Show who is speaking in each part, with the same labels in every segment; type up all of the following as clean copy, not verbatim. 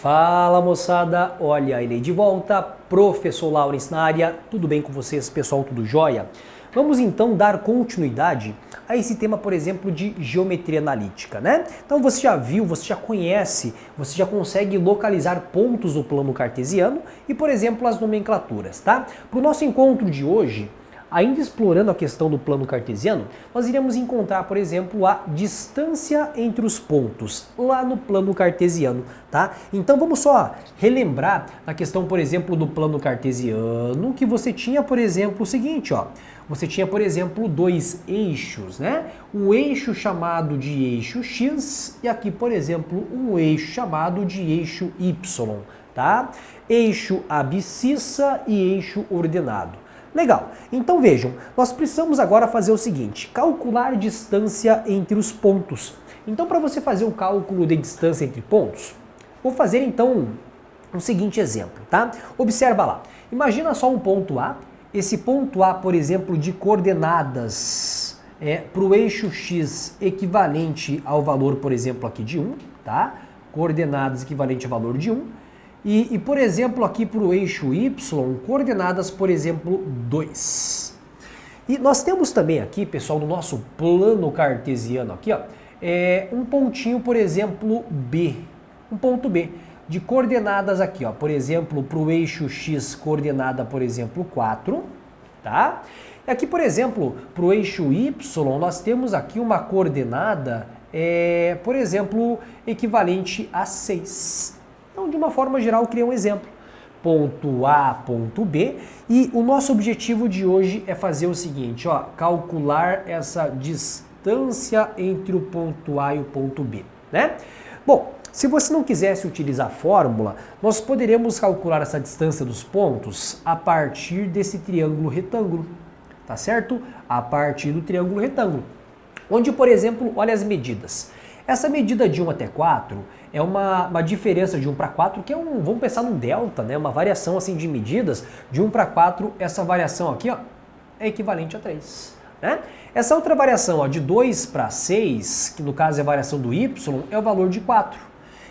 Speaker 1: Fala moçada, olha ele aí de volta, professor Laurence na área, tudo bem com vocês pessoal, tudo jóia? Vamos então dar continuidade a esse tema, por exemplo, de geometria analítica, né? Então você já viu, você já conhece, você já consegue localizar pontos do plano cartesiano e, por exemplo, as nomenclaturas, tá? Para o nosso encontro de hoje, ainda explorando a questão do plano cartesiano, nós iremos encontrar, por exemplo, a distância entre os pontos lá no plano cartesiano, tá? Então vamos só relembrar a questão, por exemplo, do plano cartesiano, que você tinha, por exemplo, o seguinte, ó. Você tinha, por exemplo, dois eixos, né? Um eixo chamado de eixo X e aqui, por exemplo, um eixo chamado de eixo Y, tá? Eixo abscissa e eixo ordenado. Legal, então vejam, nós precisamos agora fazer o seguinte, calcular distância entre os pontos. Então para você fazer o cálculo de distância entre pontos, vou fazer então o seguinte exemplo, tá? Observa lá, imagina só um ponto A, esse ponto A, por exemplo, de coordenadas para o eixo X equivalente ao valor, por exemplo, aqui de 1, tá? Coordenadas equivalente ao valor de 1. E, por exemplo, aqui para o eixo Y, coordenadas, por exemplo, 2. E nós temos também aqui, pessoal, no nosso plano cartesiano aqui, ó, um pontinho, por exemplo, B. Um ponto B, de coordenadas aqui, ó, por exemplo, para o eixo X, coordenada, por exemplo, 4, tá? E aqui, por exemplo, para o eixo Y, nós temos aqui uma coordenada, por exemplo, equivalente a 6. Então, de uma forma geral, eu criei um exemplo. Ponto A, ponto B. E o nosso objetivo de hoje é fazer o seguinte, ó, calcular essa distância entre o ponto A e o ponto B, né? Bom, se você não quisesse utilizar a fórmula, nós poderemos calcular essa distância dos pontos a partir desse triângulo retângulo, tá certo? A partir do triângulo retângulo. Onde, por exemplo, olha as medidas. Essa medida de 1 até 4 é uma diferença de 1 para 4, que é vamos pensar num delta, né? Uma variação assim de medidas, de 1 para 4, essa variação aqui, ó, é equivalente a 3. Né? Essa outra variação, ó, de 2 para 6, que no caso é a variação do y, é o valor de 4.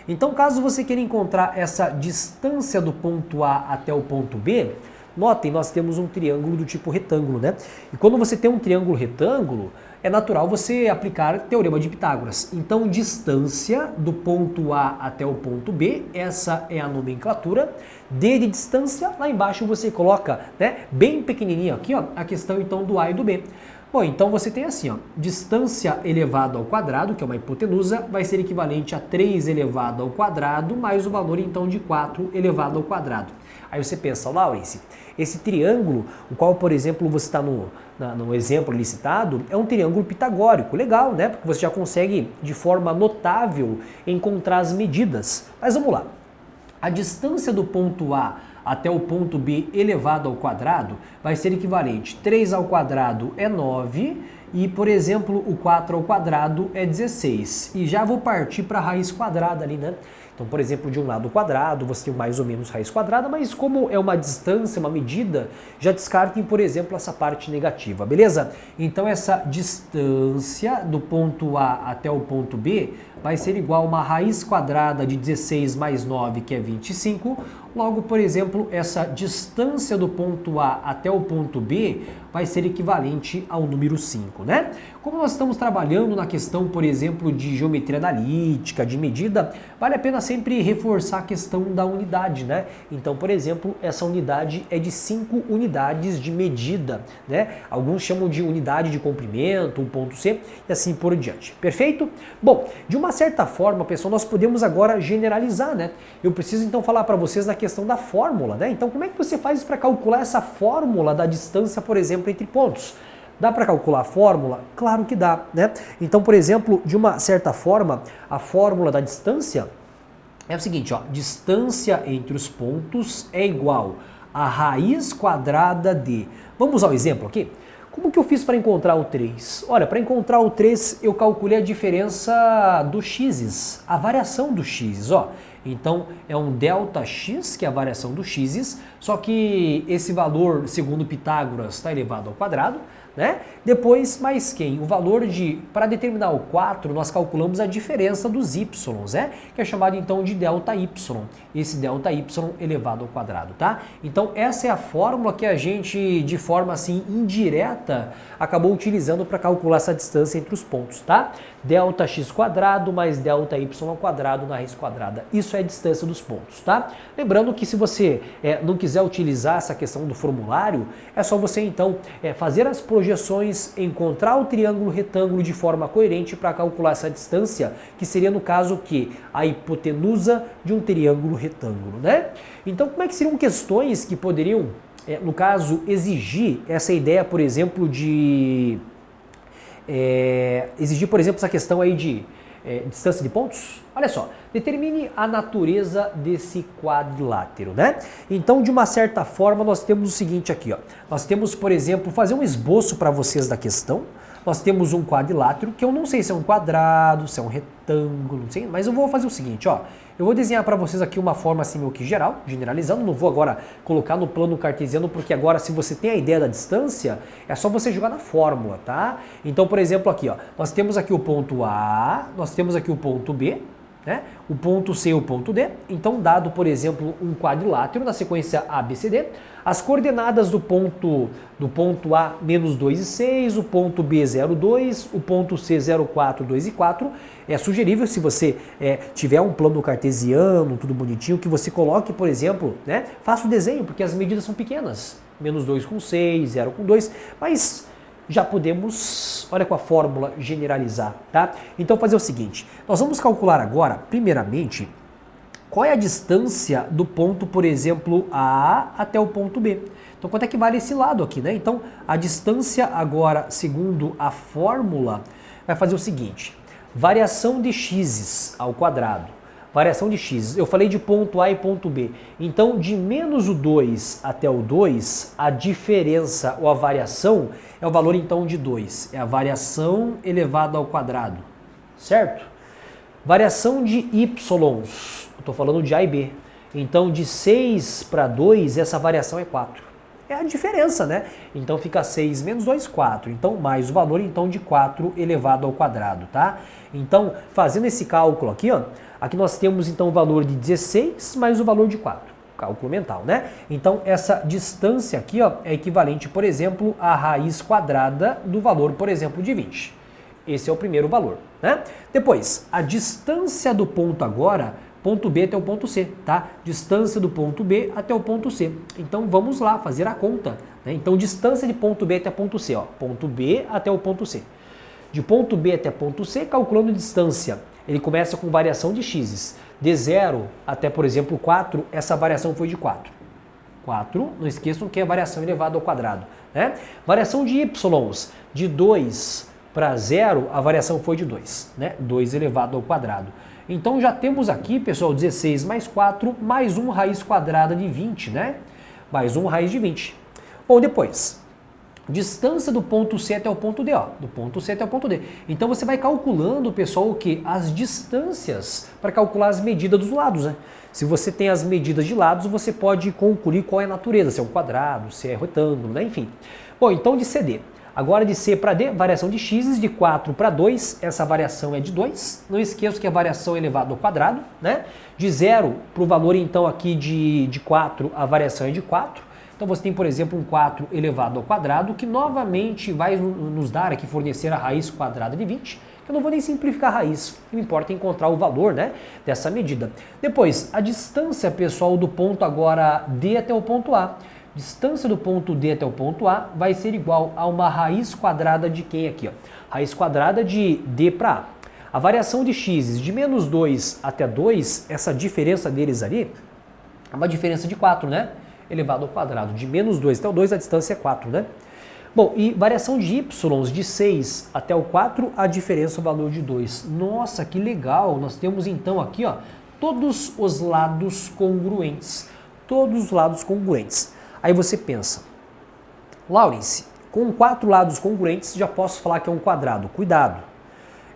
Speaker 1: Então, caso você queira encontrar essa distância do ponto A até o ponto B, notem, nós temos um triângulo do tipo retângulo, né? E quando você tem um triângulo retângulo, é natural você aplicar Teorema de Pitágoras. Então, distância do ponto A até o ponto B, essa é a nomenclatura. D de distância, lá embaixo você coloca, né, bem pequenininho aqui, ó, a questão então do A e do B. Bom, então você tem assim, ó, distância elevado ao quadrado, que é uma hipotenusa, vai ser equivalente a 3 elevado ao quadrado, mais o valor então de 4 elevado ao quadrado. Aí você pensa, Laurence, esse triângulo, o qual, por exemplo, você está no exemplo licitado, é um triângulo pitagórico. Legal, né? Porque você já consegue, de forma notável, encontrar as medidas. Mas vamos lá. A distância do ponto A até o ponto B elevado ao quadrado vai ser equivalente. 3 ao quadrado é 9 e, por exemplo, o 4 ao quadrado é 16. E já vou partir para a raiz quadrada ali, né? Então, por exemplo, de um lado quadrado, você tem mais ou menos raiz quadrada, mas como é uma distância, uma medida, já descartem, por exemplo, essa parte negativa, beleza? Então, essa distância do ponto A até o ponto B vai ser igual a uma raiz quadrada de 16 mais 9, que é 25. Logo, por exemplo, essa distância do ponto A até o ponto B vai ser equivalente ao número 5, né? Como nós estamos trabalhando na questão, por exemplo, de geometria analítica, de medida, vale a pena sempre reforçar a questão da unidade, né? Então, por exemplo, essa unidade é de 5 unidades de medida, né? Alguns chamam de unidade de comprimento, 1.c e assim por diante. Perfeito? Bom, de uma certa forma, pessoal, nós podemos agora generalizar, né? Eu preciso então falar para vocês na questão da fórmula, né? Então, como é que você faz para calcular essa fórmula da distância, por exemplo, entre pontos? Dá para calcular a fórmula? Claro que dá, né? Então, por exemplo, de uma certa forma, a fórmula da distância é o seguinte, ó, distância entre os pontos é igual a raiz quadrada de... Vamos ao exemplo aqui? Como que eu fiz para encontrar o 3? Olha, para encontrar o 3, eu calculei a diferença dos x's, a variação dos x's, ó. Então é um ΔX, que é a variação do x, só que esse valor, segundo Pitágoras, está elevado ao quadrado, né? Depois, mais quem? O valor para determinar o 4, nós calculamos a diferença dos y, né? Que é chamado então de ΔY. Esse ΔY elevado ao quadrado, tá? Então essa é a fórmula que a gente, de forma assim indireta, acabou utilizando para calcular essa distância entre os pontos, tá? ΔX² mais ΔY² na raiz quadrada. Isso é a distância dos pontos, tá? Lembrando que se você não quiser utilizar essa questão do formulário, é só você então fazer as projeções, encontrar o triângulo retângulo de forma coerente para calcular essa distância, que seria no caso que a hipotenusa de um triângulo retângulo, né? Então como é que seriam questões que poderiam, no caso, exigir essa ideia, por exemplo, exigir, por exemplo, essa questão aí de distância de pontos? Olha só, determine a natureza desse quadrilátero, né? Então, de uma certa forma, nós temos o seguinte aqui, ó. Nós temos, por exemplo, fazer um esboço para vocês da questão. Nós temos um quadrilátero, que eu não sei se é um quadrado, se é um retângulo, não sei, mas eu vou fazer o seguinte, ó. Eu vou desenhar para vocês aqui uma forma assim meio que geral, generalizando, não vou agora colocar no plano cartesiano, porque agora se você tem a ideia da distância, é só você jogar na fórmula, tá? Então, por exemplo, aqui, ó, nós temos aqui o ponto A, nós temos aqui o ponto B, né? O ponto C e o ponto D. Então, dado, por exemplo, um quadrilátero na sequência ABCD, as coordenadas do ponto A, menos 2 e 6, o ponto B, 0, 2, o ponto C, 0, 4, 2 e 4. É sugerível, se você tiver um plano cartesiano, tudo bonitinho, que você coloque, por exemplo, né? Faça o desenho, porque as medidas são pequenas. Menos 2 com 6, 0 com 2, mas já podemos, olha com a fórmula, generalizar, tá? Então fazer o seguinte, nós vamos calcular agora, primeiramente, qual é a distância do ponto, por exemplo, A até o ponto B. Então quanto é que vale esse lado aqui, né? Então a distância agora, segundo a fórmula, vai fazer o seguinte, variação de x ao quadrado. Variação de x, eu falei de ponto A e ponto B. Então, de menos o 2 até o 2, a diferença ou a variação é o valor então de 2. É a variação elevada ao quadrado, certo? Variação de y, estou falando de A e B. Então, de 6 para 2, essa variação é 4. É a diferença, né? Então, fica 6 menos 2, 4. Então, mais o valor então de 4 elevado ao quadrado, tá? Então, fazendo esse cálculo aqui, ó, aqui nós temos então o valor de 16 mais o valor de 4, cálculo mental, né? Então essa distância aqui, ó, é equivalente, por exemplo, à raiz quadrada do valor, por exemplo, de 20. Esse é o primeiro valor, né? Depois, a distância do ponto agora, ponto B até o ponto C, tá? Distância do ponto B até o ponto C. Então vamos lá fazer a conta, né? Então distância de ponto B até ponto C, ó, ponto B até o ponto C. De ponto B até ponto C, calculando distância, ele começa com variação de x. De 0 até, por exemplo, 4, essa variação foi de 4. 4, não esqueçam que é variação elevada ao quadrado, né? Variação de y, de 2 para 0, a variação foi de 2, né? 2 elevado ao quadrado. Então já temos aqui, pessoal, 16 mais 4, mais 1 raiz quadrada de 20, né? Mais 1 raiz de 20. Bom, depois, distância do ponto C até o ponto D, ó, do ponto C até o ponto D. Então você vai calculando, pessoal, o que? As distâncias para calcular as medidas dos lados, né? Se você tem as medidas de lados, você pode concluir qual é a natureza, se é um quadrado, se é retângulo, né? Enfim. Bom, então de CD. Agora de C para D, variação de x, de 4 para 2, essa variação é de 2. Não esqueça que a variação é elevada ao quadrado, né? De 0 para o valor, então, aqui de 4, a variação é de 4. Então você tem, por exemplo, um 4 elevado ao quadrado, que novamente vai nos dar aqui, fornecer a raiz quadrada de 20. Eu não vou nem simplificar a raiz, o que importa é encontrar o valor, né, dessa medida. Depois, a distância, pessoal, do ponto agora D até o ponto A. Distância do ponto D até o ponto A vai ser igual a uma raiz quadrada de quem aqui, ó? Raiz quadrada de D para A. A variação de x de menos 2 até 2, essa diferença deles ali, é uma diferença de 4, né? Elevado ao quadrado. De menos 2 até o 2, a distância é 4, né? Bom, e variação de y, de 6 até o 4, a diferença é o valor de 2. Nossa, que legal! Nós temos então aqui, ó, todos os lados congruentes. Todos os lados congruentes. Aí você pensa, Laurence, com 4 lados congruentes já posso falar que é um quadrado. Cuidado!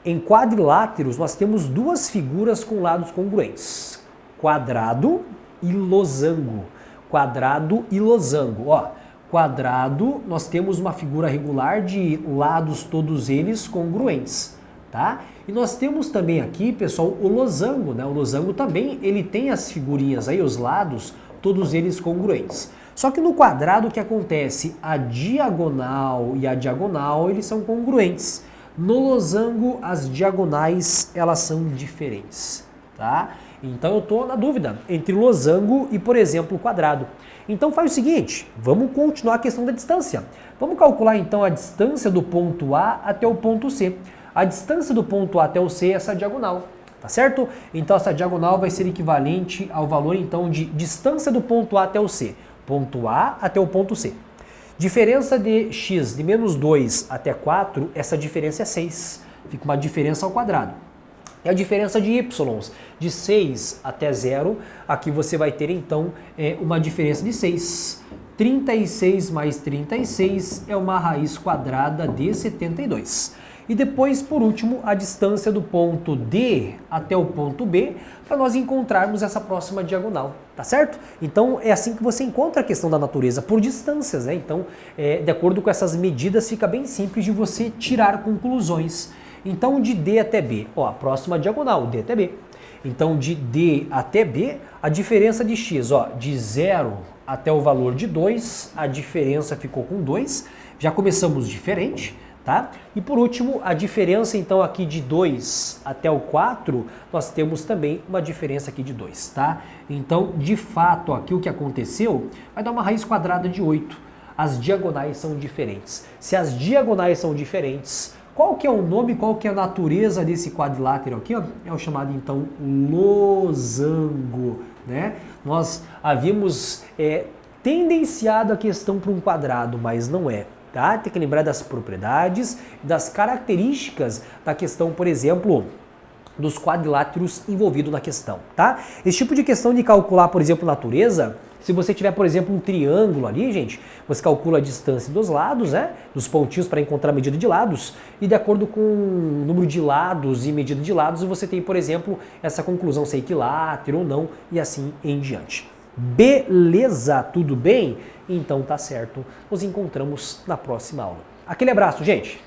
Speaker 1: Em quadriláteros nós temos 2 figuras com lados congruentes. quadrado e losango. Quadrado e losango. Ó, quadrado, nós temos uma figura regular de lados todos eles congruentes, tá? E nós temos também aqui, pessoal, o losango, né? O losango também, ele tem as figurinhas aí, os lados, todos eles congruentes. Só que no quadrado o que acontece? A diagonal e a diagonal, eles são congruentes. No losango, as diagonais, elas são diferentes, tá? Então eu estou na dúvida entre losango e, por exemplo, quadrado. Então faz o seguinte, vamos continuar a questão da distância. Vamos calcular então a distância do ponto A até o ponto C. A distância do ponto A até o C é essa diagonal, tá certo? Então essa diagonal vai ser equivalente ao valor então de distância do ponto A até o C. Ponto A até o ponto C. Diferença de x de menos 2 até 4, essa diferença é 6. Fica uma diferença ao quadrado. E a diferença de y, de 6 até 0, aqui você vai ter então uma diferença de 6. 36 mais 36 é uma raiz quadrada de 72. E depois, por último, a distância do ponto D até o ponto B, para nós encontrarmos essa próxima diagonal, tá certo? Então é assim que você encontra a questão da natureza, por distâncias, né? Então, de acordo com essas medidas, fica bem simples de você tirar conclusões. Então, de D até B, ó, a próxima diagonal, D até B. Então, de D até B, a diferença de x, ó, de 0 até o valor de 2, a diferença ficou com 2. Já começamos diferente, tá? E por último, a diferença então aqui de 2 até o 4, nós temos também uma diferença aqui de 2, tá? Então, de fato, aqui o que aconteceu vai dar uma raiz quadrada de 8. As diagonais são diferentes. Se as diagonais são diferentes, qual que é o nome, qual que é a natureza desse quadrilátero aqui? Ó? É o chamado, então, losango, né? Nós havíamos tendenciado a questão para um quadrado, mas não é, tá? Tem que lembrar das propriedades, das características da questão, por exemplo, dos quadriláteros envolvidos na questão, tá? Esse tipo de questão de calcular, por exemplo, natureza, se você tiver, por exemplo, um triângulo ali, gente, você calcula a distância dos lados, né? Dos pontinhos para encontrar a medida de lados, e de acordo com o número de lados e medida de lados, você tem, por exemplo, essa conclusão se é equilátero ou não, e assim em diante. Beleza? Tudo bem? Então tá certo. Nos encontramos na próxima aula. Aquele abraço, gente!